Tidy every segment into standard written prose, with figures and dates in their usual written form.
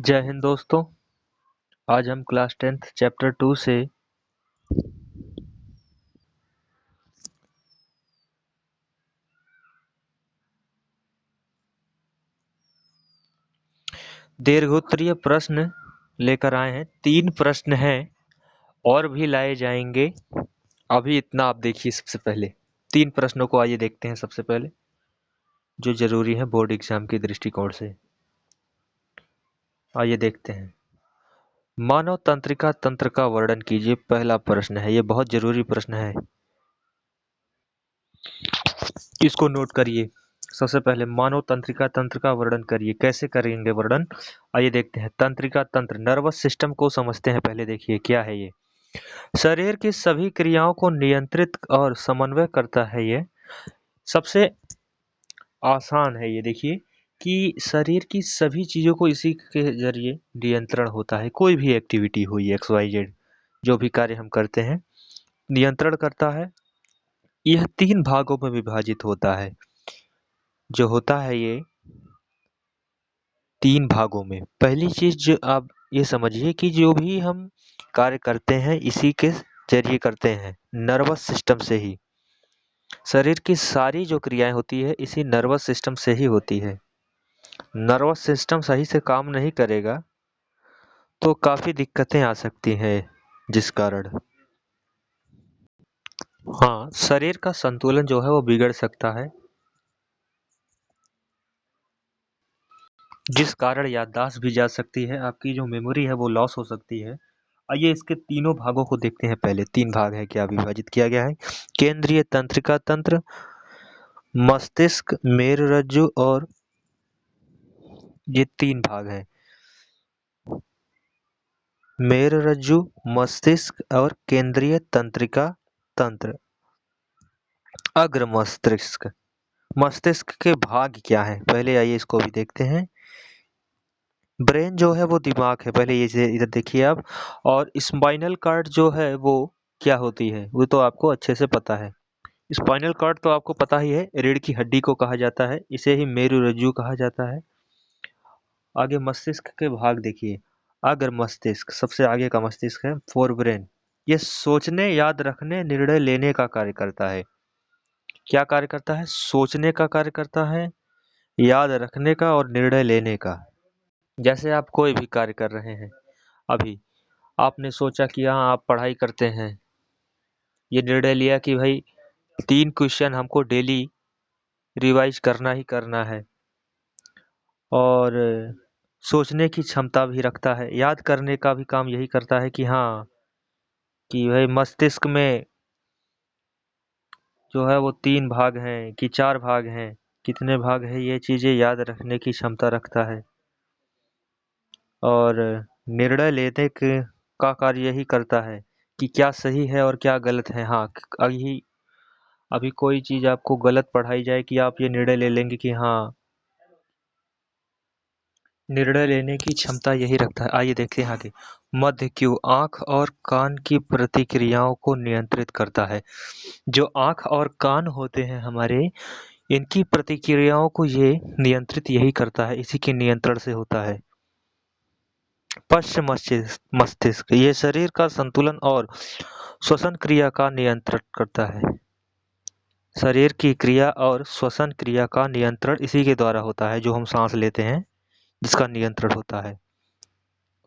जय हिंद दोस्तों। आज हम क्लास 10th चैप्टर 2 से दीर्घोत्तरीय प्रश्न लेकर आए हैं। 3 प्रश्न हैं और भी लाए जाएंगे। अभी इतना आप देखिए। सबसे पहले 3 प्रश्नों को आइए देखते हैं। सबसे पहले जो जरूरी है बोर्ड एग्जाम के दृष्टिकोण से, आइए देखते हैं। मानव तंत्रिका तंत्र का वर्णन कीजिए। पहला प्रश्न है, ये बहुत जरूरी प्रश्न है, इसको नोट करिए। सबसे पहले मानव तंत्रिका तंत्र का वर्णन करिए। कैसे करेंगे वर्णन, आइए देखते हैं। तंत्रिका तंत्र नर्वस सिस्टम को समझते हैं। पहले देखिए क्या है ये। शरीर की सभी क्रियाओं को नियंत्रित और समन्वय करता है। ये सबसे आसान है। ये देखिए कि शरीर की सभी चीजों को इसी के जरिए नियंत्रण होता है। कोई भी एक्टिविटी हुई, XYZ जो भी कार्य हम करते हैं, नियंत्रण करता है। यह 3 भागों में विभाजित होता है। जो होता है ये 3 भागों में। पहली चीज जो आप ये समझिए कि जो भी हम कार्य करते हैं इसी के जरिए करते हैं, नर्वस सिस्टम से ही। शरीर की सारी जो क्रियाएं होती है इसी नर्वस सिस्टम से ही होती है। नर्वस सिस्टम सही से काम नहीं करेगा तो काफी दिक्कतें आ सकती हैं, जिस कारण शरीर का संतुलन जो है वो बिगड़ सकता है, जिस कारण याददाश्त भी जा सकती है। आपकी जो मेमोरी है वो लॉस हो सकती है। आइए इसके तीनों भागों को देखते हैं। पहले 3 भाग है, क्या विभाजित किया गया है। केंद्रीय तंत्रिका तंत्र, मस्तिष्क, मेरुरज्जु, और ये 3 भाग हैं। मेरुरज्जु, मस्तिष्क और केंद्रीय तंत्रिका तंत्र। अग्र मस्तिष्क, मस्तिष्क के भाग क्या है, पहले आइए इसको भी देखते हैं। ब्रेन जो है वो दिमाग है, पहले ये इधर देखिए आप। और स्पाइनल कार्ड जो है वो क्या होती है, वो तो आपको अच्छे से पता है। स्पाइनल कार्ड तो आपको पता ही है, रीढ़ की हड्डी को कहा जाता है, इसे ही मेरुरज्जु कहा जाता है। आगे मस्तिष्क के भाग देखिए। अग्र मस्तिष्क सबसे आगे का मस्तिष्क है, फोर ब्रेन। ये सोचने, याद रखने, निर्णय लेने का कार्य करता है। क्या कार्य करता है? सोचने का कार्य करता है, याद रखने का और निर्णय लेने का। जैसे आप कोई भी कार्य कर रहे हैं, अभी आपने सोचा कि हाँ आप पढ़ाई करते हैं, ये निर्णय लिया कि भाई 3 क्वेश्चन हमको डेली रिवाइज करना ही करना है, और सोचने की क्षमता भी रखता है। याद करने का भी काम यही करता है कि हाँ, कि भाई मस्तिष्क में जो है वो 3 भाग हैं कि 4 भाग हैं, कितने भाग है, ये चीजें याद रखने की क्षमता रखता है। और निर्णय लेने का कार्य यही करता है कि क्या सही है और क्या गलत है। हाँ, अभी अभी कोई चीज आपको गलत पढ़ाई जाए कि आप ये निर्णय ले लेंगे कि हाँ, निर्णय लेने की क्षमता यही रखता है। आइए देखते हैं आगे। मध्य क्यू आंख और कान की प्रतिक्रियाओं को नियंत्रित करता है। जो आंख और कान होते हैं हमारे, इनकी प्रतिक्रियाओं को ये नियंत्रित यही करता है, इसी के नियंत्रण से होता है। पश्च मस्तिष्क ये शरीर का संतुलन और श्वसन क्रिया का नियंत्रण करता है। शरीर की क्रिया और श्वसन क्रिया का नियंत्रण इसी के द्वारा होता है, जो हम सांस लेते हैं जिसका नियंत्रण होता है।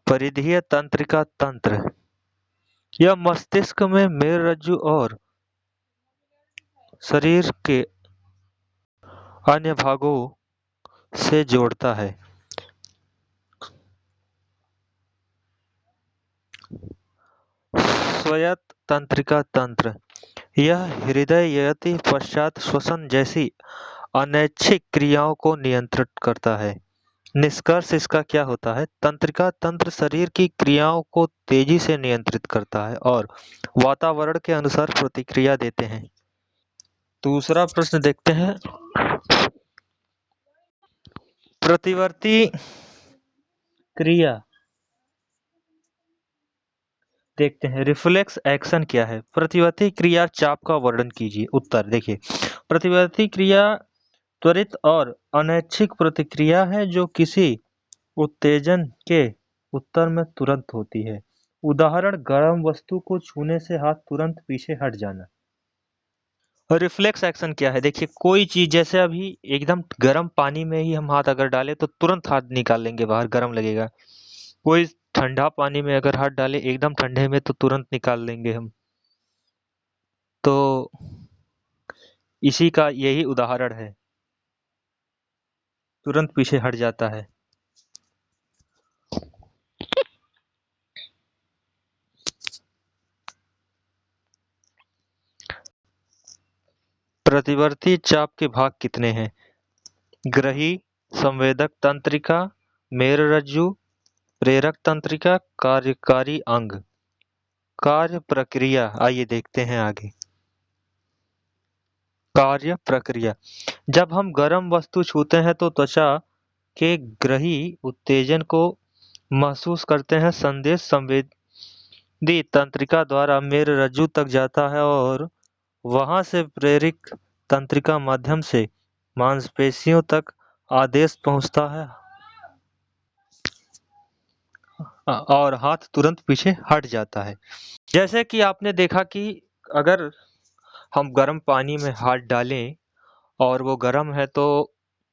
परिधीय तंत्रिका तंत्र, यह मस्तिष्क में मेरुरज्जु और शरीर के अन्य भागों से जोड़ता है। स्वायत्त तंत्रिका तंत्र, यह हृदय यति पश्चात श्वसन जैसी अनैच्छिक क्रियाओं को नियंत्रित करता है। निष्कर्ष इसका क्या होता है? तंत्रिका तंत्र शरीर की क्रियाओं को तेजी से नियंत्रित करता है और वातावरण के अनुसार प्रतिक्रिया देते हैं। दूसरा प्रश्न देखते हैं। प्रतिवर्ती क्रिया देखते हैं। रिफ्लेक्स एक्शन क्या है? प्रतिवर्ती क्रिया चाप का वर्णन कीजिए। उत्तर देखिए, प्रतिवर्ती क्रिया त्वरित और अनैच्छिक प्रतिक्रिया है जो किसी उत्तेजन के उत्तर में तुरंत होती है। उदाहरण, गर्म वस्तु को छूने से हाथ तुरंत पीछे हट जाना। और रिफ्लेक्स एक्शन क्या है? देखिए, कोई चीज जैसे अभी एकदम गर्म पानी में ही हम हाथ अगर डालें तो तुरंत हाथ निकाल लेंगे बाहर, गर्म लगेगा। कोई ठंडा पानी में अगर हाथ डाले एकदम ठंडे में तो तुरंत निकाल लेंगे हम। तो इसी का यही उदाहरण है, तुरंत पीछे हट जाता है। प्रतिवर्ती चाप के भाग कितने हैं? ग्रही, संवेदक तंत्रिका, मेरुरज्जु, प्रेरक तंत्रिका, कार्यकारी अंग। कार्य प्रक्रिया, आइए देखते हैं आगे। कार्य प्रक्रिया, जब हम गर्म वस्तु छूते हैं तो त्वचा के ग्रही उत्तेजन को महसूस करते हैं। संदेश संवेदी तंत्रिका द्वारा मेरुरज्जु तक जाता है और वहां से प्रेरक तंत्रिका माध्यम से मांसपेशियों तक आदेश पहुंचता है और हाथ तुरंत पीछे हट जाता है। जैसे कि आपने देखा कि अगर हम गर्म पानी में हाथ डालें और वो गर्म है तो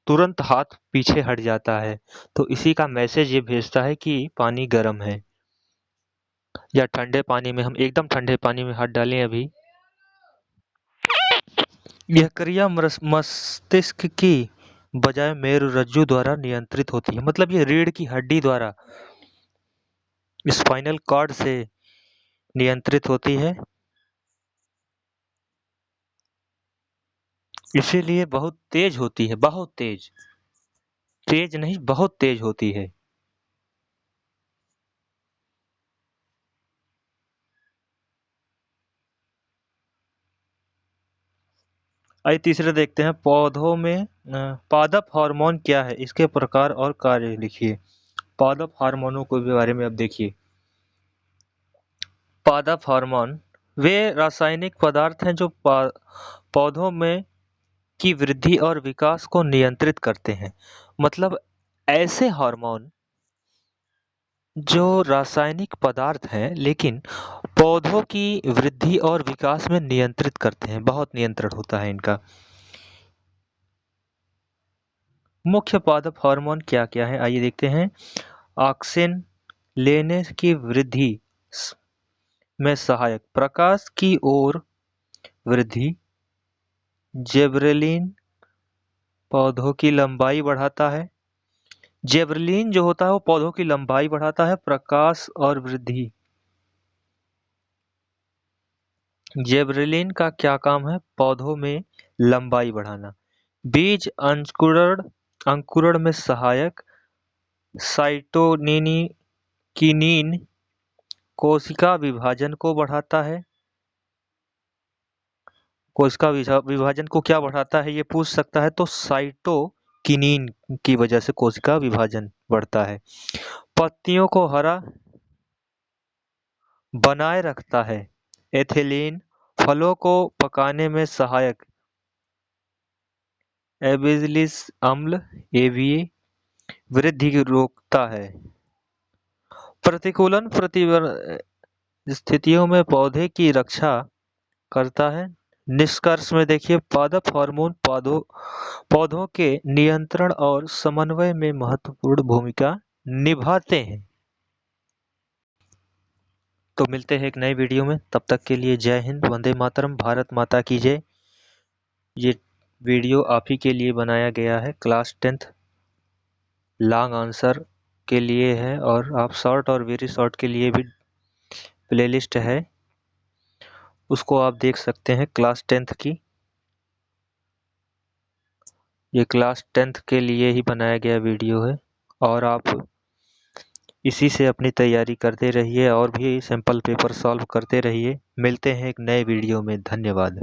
तुरंत हाथ पीछे हट जाता है। तो इसी का मैसेज ये भेजता है कि पानी गर्म है। या ठंडे पानी में, हम एकदम ठंडे पानी में हाथ डालें अभी, यह क्रिया मस्तिष्क की बजाय मेरुरज्जु द्वारा नियंत्रित होती है। मतलब ये रीढ़ की हड्डी द्वारा, स्पाइनल कॉर्ड से नियंत्रित होती है। इसीलिए बहुत तेज होती है, बहुत तेज, तेज नहीं बहुत तेज होती है। आइए तीसरे देखते हैं, पौधों में पादप हार्मोन क्या है, इसके प्रकार और कार्य लिखिए। पादप हार्मोनों के बारे में अब देखिए। पादप हार्मोन वे रासायनिक पदार्थ हैं जो पौधों में की वृद्धि और विकास को नियंत्रित करते हैं। मतलब ऐसे हार्मोन जो रासायनिक पदार्थ हैं लेकिन पौधों की वृद्धि और विकास में नियंत्रित करते हैं, बहुत नियंत्रण होता है इनका। मुख्य पादप हार्मोन क्या क्या है, आइए देखते हैं। ऑक्सिन लेने की वृद्धि में सहायक, प्रकाश की ओर वृद्धि। जेबरेलिन पौधों की लंबाई बढ़ाता है। जेबरेलिन जो होता है वो पौधों की लंबाई बढ़ाता है, प्रकाश और वृद्धि। जेबरेलिन का क्या काम है? पौधों में लंबाई बढ़ाना। बीज अंकुरण में सहायक। साइटोकिनिन कोशिका विभाजन को बढ़ाता है। कोशिका विभाजन को क्या बढ़ाता है ये पूछ सकता है, तो साइटोकिनिन की वजह से कोशिका विभाजन बढ़ता है। पत्तियों को हरा बनाए रखता है। एथिलीन फलों को पकाने में सहायक। एबिसिलिक अम्ल एवीए वृद्धि की रोकता है। प्रतिकूलन स्थितियों में पौधे की रक्षा करता है। निष्कर्ष में देखिए, पादप हार्मोन पौधों के नियंत्रण और समन्वय में महत्वपूर्ण भूमिका निभाते हैं। तो मिलते हैं एक नए वीडियो में, तब तक के लिए जय हिंद, वंदे मातरम, भारत माता की जय। ये वीडियो आप ही के लिए बनाया गया है, क्लास 10th लॉन्ग आंसर के लिए है, और आप शॉर्ट और वेरी शॉर्ट के लिए भी प्लेलिस्ट है, उसको आप देख सकते हैं क्लास 10th की। ये क्लास 10th के लिए ही बनाया गया वीडियो है, और आप इसी से अपनी तैयारी करते रहिए और भी सैंपल पेपर सॉल्व करते रहिए। मिलते हैं एक नए वीडियो में, धन्यवाद।